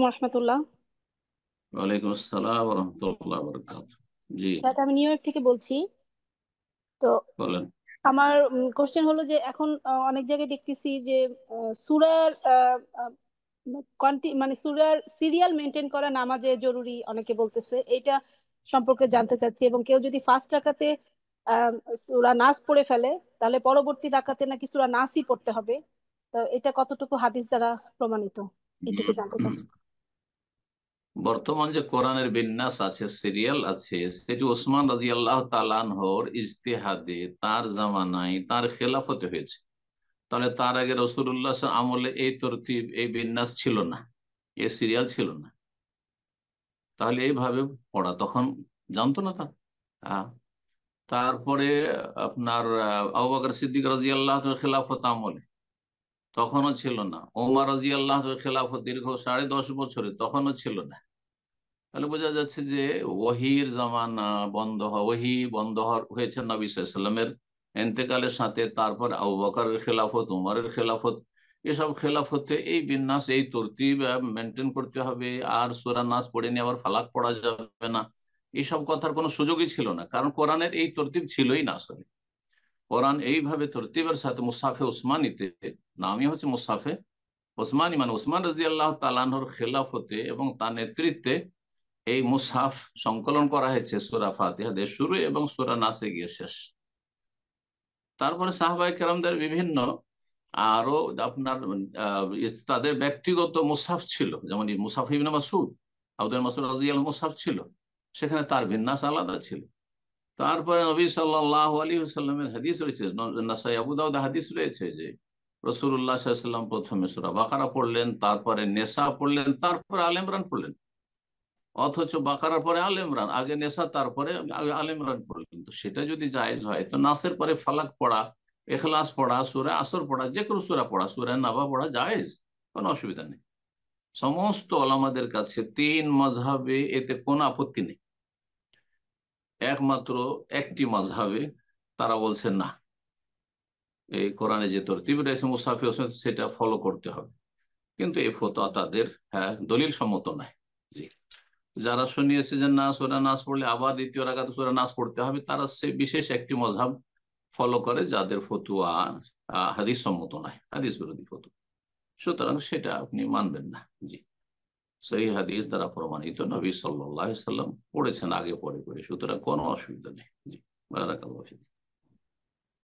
রহমতুল্লাহ। ওয়ালাইকুম আসসালাম রহমতুল্লাহ বরকাত। জি, দাদা, আমি নিউ ইয়র্ক থেকে বলছি। তো বলেন। আমার কোশ্চেন হলো যে এখন অনেক জায়গায় দেখতেছি যে সুরার মানে সুরার সিরিয়াল মেনটেন করা নামাজে জরুরি, অনেকে বলতেছে এইটা সম্পর্কে জানতে চাচ্ছি। এবং কেউ যদি ফার্স্ট রাকাতে আহ, সূরা নাস পড়ে ফেলে, তাহলে পরবর্তী রাকাতে নাকি সূরা নাসই পড়তে হবে। তো এটা কতটুকু হাদিস দ্বারা প্রমাণিত, এটুকু জানতে হুম। চাচ্ছি। বর্তমান যে কোরআনের বিন্যাস আছে, সিরিয়াল আছে, সেটি ওসমান রাজি আল্লাহ তালানহর ইজতেহাদে তার জামানায় তার খেলাফতে হয়েছে। তাহলে তার আগে রসুল্লাহ আমলে এই তরতিব, এই বিন্যাস ছিল না, এই সিরিয়াল ছিল না। তাহলে এইভাবে পড়া তখন জানতো না তা। হ্যাঁ। তারপরে আপনার আবু বকর সিদ্দিক রাজি আল্লাহ খেলাফত আমলে তখনও ছিল না। ওমর রাজি আল্লাহ খেলাফত দীর্ঘ 10.5 বছরে, তখনও ছিল না। তাহলে বোঝা যাচ্ছে যে ওয়াহির জামানা ওয়াহি হয়েছে নবী সাল্লাল্লাহু আলাইহি ওয়াসাল্লামের এন্তেকালের সাথে। তারপর আবু বকরের খেলাফত, উমরের খেলাফত, এসব খেলাফতে এই বিন্যাস, এই তরতিব মেনটেন করতে হবে। আর সূরা নাস পড়ে নিয়ে আবার ফালাক পড়া যাবে না, এইসব কথার কোনো সুযোগই ছিল না, কারণ কোরআনের এই তরতিব ছিলই না আসলে। কোরআন এইভাবে তরতিবের সাথে মুসাফে উসমানীতে, নামই হচ্ছে মুসাফে ওসমানী, মানে ওসমান রাজি আল্লাহ তালানহর খেলাফতে এবং তার নেতৃত্বে এই মুসহাফ সংকলন করা হয়েছে, সূরা ফাতিহা দিয়ে শুরু এবং সূরা নাসে গিয়ে শেষ। তারপরে সাহাবায়ে কেরামদের বিভিন্ন আরো আপনার তাদের ব্যক্তিগত মুসহাফ ছিল, যেমন এই মুসহাফ ইবনে মাসউদ, আব্দুল মাসউদ রাদিয়াল্লাহু মুসহাফ ছিল, সেখানে তার বিন্যাস আলাদা ছিল। তারপরে নবী সাল্লাল্লাহু আলাইহি ওয়াসাল্লামের হাদিস রয়েছে, নাসাই আবু দাউদ হাদিস রয়েছে যে রাসূলুল্লাহ সাল্লাল্লাহু আলাইহি ওয়াসাল্লাম প্রথমে সূরা বাকারা পড়লেন, তারপরে নেসা পড়লেন, তারপরে আলে ইমরান পড়লেন। অথচ বাকারার পরে আল ইমরান, আগে নেশা তারপরে আল ইমরান পড়লেন। কিন্তু সেটা যদি জায়েজ হয়, তো নাসের পরে ফালাক পড়া, এখলাস পড়া, সূরা আসর পড়া, যে কোনো সূরা পড়া, সূরা নাবা পড়া জায়েজ, কোনো অসুবিধা নেই। সমস্ত ওলামাদের কাছে তিন মাযহাবে এতে কোনো আপত্তি নেই। একমাত্র একটি মাযহাবে তারা বলছে না, এই কোরআনে যে তরতিব রয়েছে মুসাফি হোসেন, সেটা ফলো করতে হবে। কিন্তু এই ফতোয়া তাদের, হ্যাঁ, দলিল সম্মত নয়। জি। যারা শুনিয়েছে যে না, সূরা নাস পড়লে আবার দ্বিতীয় রাকাতে সূরা নাস পড়তে হবে, তারা সে বিশেষ একটি মজহাব ফলো করে, যাদের ফতুয়া হাদিস সম্মত নয়, হাদিস বিরোধী ফতুয়া। সুতরাং সেটা আপনি মানবেন না। জি। সেই হাদিস দ্বারা প্রমাণিত, নবী সাল্লাল্লাহু আলাইহি সাল্লাম পড়েছেন আগে পরে করে, সুতরাং কোনো অসুবিধা নেই। জি। বারাকাল্লাহু ফিক।